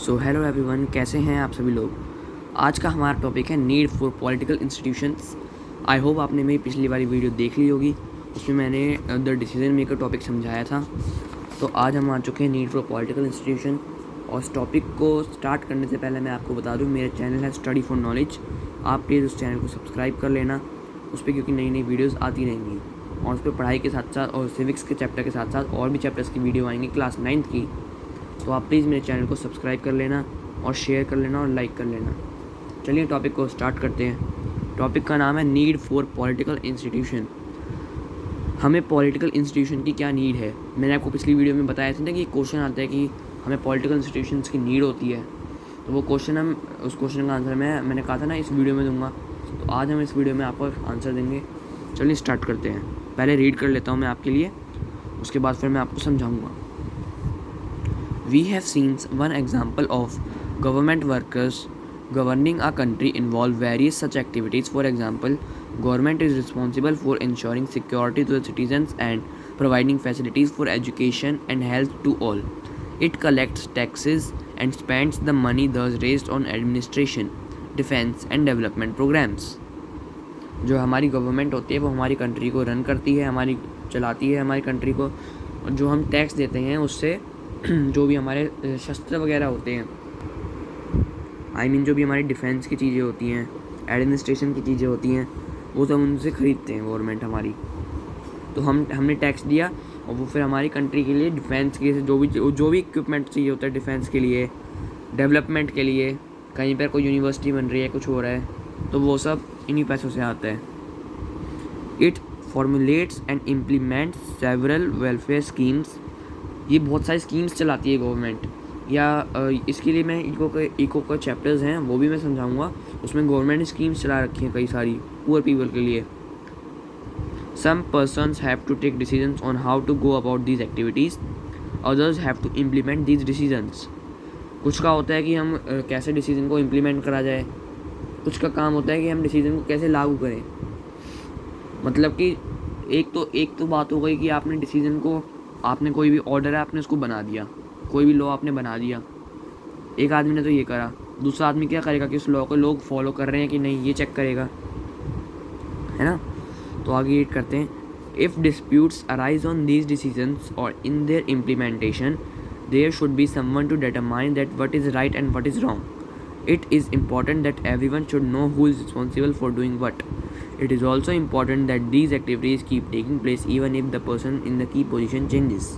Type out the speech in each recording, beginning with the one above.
So hello everyone, कैसे हैं आप सभी लोग। आज का हमारा टॉपिक है need for political institutions. I hope आपने मेरी पिछली वाली वीडियो देख ली होगी, उसमें मैंने द डिसीजन मेकर टॉपिक समझाया था। तो आज हम आ चुके हैं नीड फॉर पॉलिटिकल इंस्टीट्यूशन। और इस टॉपिक को स्टार्ट करने से पहले मैं आपको बता दूँ, मेरा चैनल है स्टडी फॉर नॉलेज। आप प्लीज़ उस चैनल को सब्सक्राइब कर लेना उस पर, क्योंकि नई नई वीडियोज़ आती रहेंगी। और उस पर पढ़ाई के साथ साथ और सिविक्स के चैप्टर के साथ साथ और भी चैप्टर्स की वीडियो आएंगी क्लास 9th की। तो आप प्लीज़ मेरे चैनल को सब्सक्राइब कर लेना और शेयर कर लेना और लाइक कर लेना। चलिए टॉपिक को स्टार्ट करते हैं। टॉपिक का नाम है नीड फॉर पॉलिटिकल इंस्टीट्यूशन। हमें पॉलिटिकल इंस्टीट्यूशन की क्या नीड है। मैंने आपको पिछली वीडियो में बताया था ना कि क्वेश्चन आता है कि हमें पॉलिटिकल इंस्टीट्यूशंस की नीड होती है। तो वो क्वेश्चन उस क्वेश्चन का आंसर मैंने कहा था ना इस वीडियो में दूंगा। तो आज हम इस वीडियो में आपको आंसर देंगे। चलिए स्टार्ट करते हैं। पहले रीड कर लेता हूँ मैं आपके लिए, उसके बाद फिर मैं आपको समझाऊँगा। We have seen one example of government workers governing a country involve various such activities. For example, government is responsible for ensuring security to the citizens and providing facilities for education and health to all. It collects taxes and spends the money thus raised on administration, defense and development programs. जो हमारी government होती है वो हमारी country को run करती है, हमारी चलाती है हमारी कंट्री को। और जो हम टैक्स देते हैं उससे जो भी हमारे शस्त्र वगैरह होते हैं, जो भी हमारी डिफेंस की चीज़ें होती हैं, एडमिनिस्ट्रेशन की चीज़ें होती हैं, वो सब उनसे ख़रीदते हैं गवर्नमेंट हमारी। तो हमने टैक्स दिया और वो फिर हमारी कंट्री के लिए डिफेंस के जो भी इक्विपमेंट चाहिए होता है डिफेंस के लिए, डेवलपमेंट के लिए, कहीं पर कोई यूनिवर्सिटी बन रही है, कुछ हो रहा है, तो वो सब इन्हीं पैसों से आता है। It formulates and implements several welfare schemes. ये बहुत सारी स्कीम्स चलाती है गवर्नमेंट। या इसके लिए मैं इको का चैप्टर्स हैं वो भी मैं समझाऊंगा। उसमें गवर्नमेंट ने स्कीम्स चला रखी हैं कई सारी पुअर पीपल के लिए। Some persons have to take decisions on how to go about these activities, others have to implement these decisions. कुछ का होता है कि हम कैसे डिसीजन को इम्प्लीमेंट करा जाए, कुछ का काम होता है कि हम डिसीजन को कैसे लागू करें। मतलब कि एक तो बात हो गई कि आपने डिसीजन को, आपने कोई भी ऑर्डर है आपने उसको बना दिया, कोई भी लॉ आपने बना दिया, एक आदमी ने तो ये करा, दूसरा आदमी क्या करेगा कि उस लॉ को लोग फॉलो कर रहे हैं कि नहीं, ये चेक करेगा, है ना। तो आगे रीड करते हैं। If disputes arise on these decisions और in their implementation, there should be someone to determine that what is right and what is wrong. It is important that everyone should know who is responsible for doing what. It is also important that these activities keep taking place even if the person in the key position changes.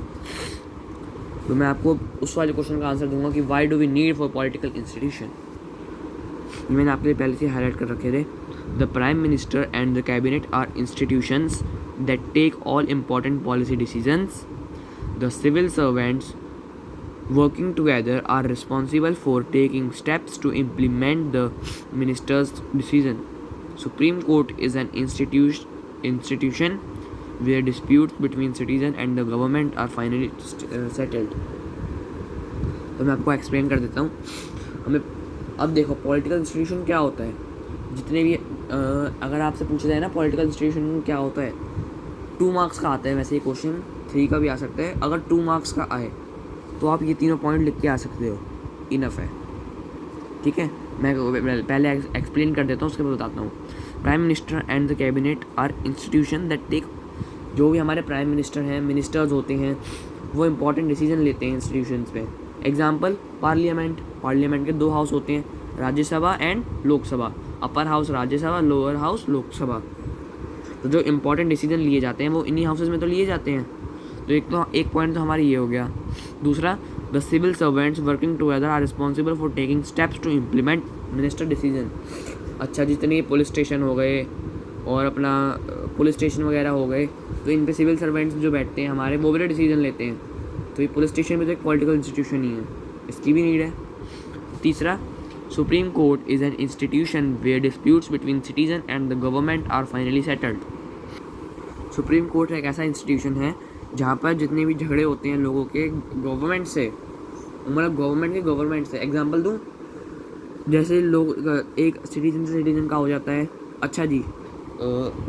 तो मैं आपको उस वाले question का answer दूंगा कि why do we need for political institution. ये मैंने आपके लिए पहले से हाईलाइट कर रखे थे। The Prime Minister and the Cabinet are institutions that take all important policy decisions. The civil servants working together are responsible for taking steps to implement the minister's decision. Supreme Court is an institution where disputes between citizen and the government are finally settled. तो मैं आपको explain कर देता हूँ। हमें अब देखो political institution क्या होता है। जितने भी अगर आपसे पूछा जाए ना पॉलिटिकल इंस्टीट्यूशन क्या होता है, 2 मार्क्स का आता है। वैसे ये क्वेश्चन 3 का भी आ सकता है। अगर 2 मार्क्स का आए तो आप ये तीनों पॉइंट लिख के आ सकते हो, इनफ है, ठीक है। मैं पहले एक्सप्लेन कर देता हूँ, उसके बाद बताता हूँ। Prime minister and the cabinet are institution that take, जो भी हमारे प्राइम मिनिस्टर हैं, मिनिस्टर्स होते हैं, वो इंपॉर्टेंट डिसीजन लेते हैं इंस्टीट्यूशंस पे। एग्जांपल पार्लियामेंट के 2 हाउस होते हैं, Rajya Sabha and Lok Sabha. Upper house Rajya Sabha, lower house Lok Sabha. तो जो इंपॉर्टेंट डिसीजन लिए जाते हैं वो इन्हीं हाउसेज में तो लिए जाते हैं। तो एक पॉइंट तो हमारी ये हो गया। दूसरा, the civil servants working together are responsible for taking steps to implement minister decision. अच्छा, जितने पुलिस स्टेशन हो गए और अपना पुलिस स्टेशन वगैरह हो गए, तो इन पे सिविल सर्वेंट्स जो बैठते हैं हमारे, वो भी डिसीजन लेते हैं। तो ये पुलिस स्टेशन भी तो एक पॉलिटिकल इंस्टीट्यूशन ही है, इसकी भी नीड है। तीसरा, supreme court is an institution where disputes between citizen and the government are finally settled. Supreme court एक ऐसा इंस्टीट्यूशन है जहाँ पर जितने भी झगड़े होते हैं लोगों के गवर्नमेंट से, मतलब गवर्नमेंट से। एग्जांपल दूँ, जैसे लोग एक सिटीजन से सिटीजन का हो जाता है। अच्छा जी,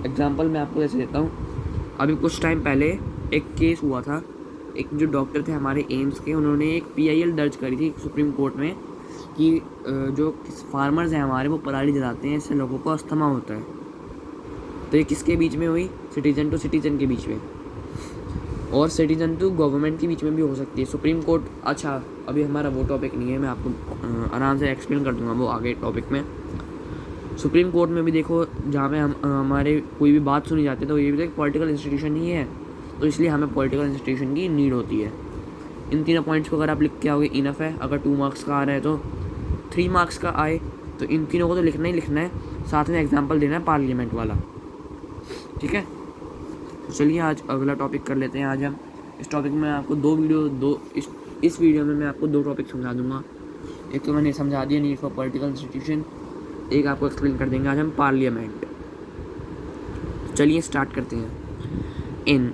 एग्जांपल मैं आपको ऐसे देता हूँ। अभी कुछ टाइम पहले एक केस हुआ था एक जो डॉक्टर थे हमारे एम्स के, उन्होंने एक PIL दर्ज करी थी सुप्रीम कोर्ट में कि जो फार्मर्स हैं हमारे वो पराली जलाते हैं, इससे लोगों को अस्थमा होता है। तो ये किसके बीच में हुई? सिटीजन टू सिटीजन के बीच में, और सिटीजन टू गवर्नमेंट के बीच में भी हो सकती है। सुप्रीम कोर्ट, अच्छा अभी हमारा वो टॉपिक नहीं है, मैं आपको आराम से एक्सप्लेन कर दूंगा वो आगे टॉपिक में। सुप्रीम कोर्ट में भी देखो, जहाँ पे हम हमारे कोई भी बात सुनी जाती है, तो ये भी तो एक पॉलिटिकल इंस्टीट्यूशन ही है, तो इसलिए हमें पॉलिटिकल इंस्टीट्यूशन की नीड होती है। इन तीनों पॉइंट्स को अगर आप लिख के आओगे इनफ है। अगर 2 मार्क्स का आ रहा है तो 3 मार्क्स का आए तो इन तीनों को तो लिखना ही लिखना है, साथ में एग्जाम्पल देना है पार्लियामेंट वाला, ठीक है। तो चलिए आज अगला टॉपिक कर लेते हैं। आज हम इस टॉपिक में आपको इस वीडियो में मैं आपको 2 टॉपिक समझा दूंगा। एक तो मैंने समझा दिया नीड फॉर पॉलिटिकल इंस्टीट्यूशन, एक आपको एक्सप्लेन कर देंगे आज हम पार्लियामेंट। चलिए स्टार्ट करते हैं। इन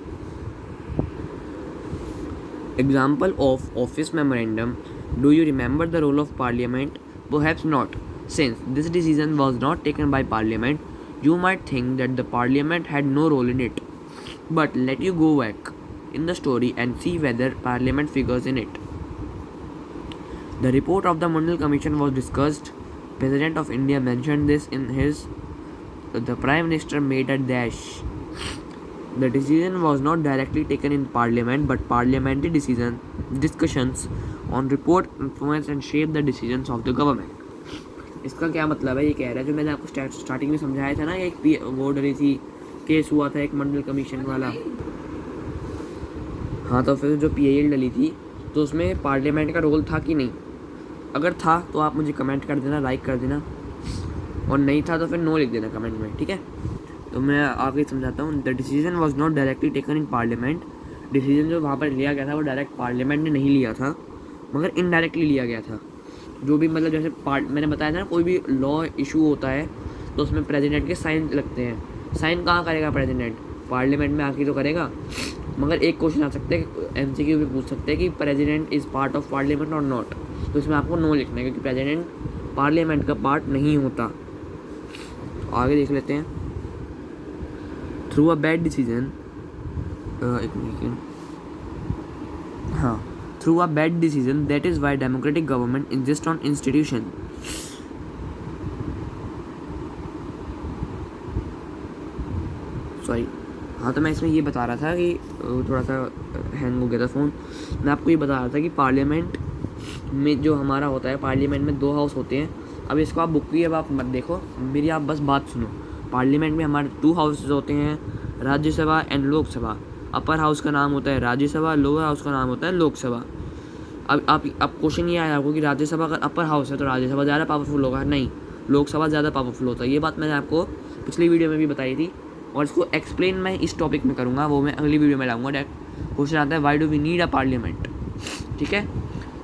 example of office memorandum, do you remember the role of parliament? Perhaps not. Since this decision was not taken by parliament, you might think that the parliament had no role in it. But let you go back in the story and see whether parliament figures in it. The report of the Mandal Commission was discussed. President of India mentioned this in his the Prime Minister made a dash. The decision was not directly taken in Parliament, but parliamentary discussions on report influence and shape the decisions of the government. इसका क्या मतलब है? ये कह रहा है, जो मैंने आपको स्टार्टिंग में समझाया था ना, एक वो डरी थी, केस हुआ था एक मंडल कमीशन वाला। हाँ, तो फिर जो PIL डली थी तो उसमें पार्लियामेंट का रोल था कि नहीं? अगर था तो आप मुझे कमेंट कर देना, लाइक कर देना, और नहीं था तो फिर नो लिख देना कमेंट में, ठीक है। तो मैं आगे समझाता हूँ। The decision was not directly taken in parliament. Decision जो वहाँ पर लिया गया था वो डायरेक्ट पार्लियामेंट ने नहीं लिया था, मगर इनडायरेक्टली लिया गया था। जो भी मतलब जैसे मैंने बताया था ना, कोई भी लॉ इशू होता है तो उसमें प्रेसिडेंट के साइन लगते हैं। साइन कहाँ करेगा प्रेसिडेंट? पार्लियामेंट में आके तो करेगा। मगर एक क्वेश्चन आ सकता है, MCQ भी पूछ सकते हैं कि president is part of parliament और नॉट, तो इसमें आपको नो लिखना है, क्योंकि प्रेसिडेंट पार्लियामेंट का पार्ट नहीं होता। तो आगे देख लेते हैं। Through a bad decision, through a bad decision, that is why democratic government insists on institution. Sorry, हाँ, तो मैं इसमें ये बता रहा था कि थोड़ा सा हैंग हो गया था फ़ोन। मैं आपको ये बता रहा था कि पार्लियामेंट में जो हमारा होता है, पार्लियामेंट में 2 हाउस होते हैं। अब इसको आप बुक की अब आप मत देखो, मेरी आप बस बात सुनो। पार्लियामेंट में हमारे 2 हाउसेज होते हैं, Rajya Sabha and Lok Sabha. Upper house का नाम होता है राज्यसभा, लोअर हाउस का नाम होता है लोकसभा। अब क्वेश्चन ये आया आपको कि राज्यसभा अगर अपर हाउस है तो राज्यसभा ज़्यादा पावरफुल होगा? नहीं, लोकसभा ज़्यादा पावरफुल होता है। ये बात मैंने आपको पिछली वीडियो में भी बताई थी, और इसको एक्सप्लेन मैं इस टॉपिक में करूँगा, वो मैं अगली वीडियो में लाऊंगा। क्वेश्चन आता है why do we need a parliament, ठीक है।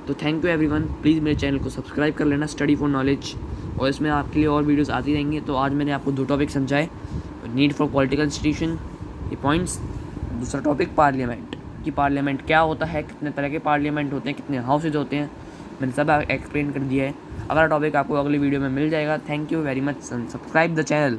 तो थैंक यू एवरीवन, प्लीज़ मेरे चैनल को सब्सक्राइब कर लेना, स्टडी फॉर नॉलेज, और इसमें आपके लिए और वीडियोस आती रहेंगी। तो आज मैंने आपको 2 टॉपिक समझाए, नीड फॉर पॉलिटिकल इंस्टीट्यूशन, ये पॉइंट्स। दूसरा टॉपिक पार्लियामेंट, कि पार्लियामेंट क्या होता है, कितने तरह के पार्लियामेंट होते हैं, कितने हाउसेज होते हैं, मैंने सब एक्सप्लेन कर दिया है। अगला टॉपिक आपको अगली वीडियो में मिल जाएगा। Thank you very much, subscribe the channel.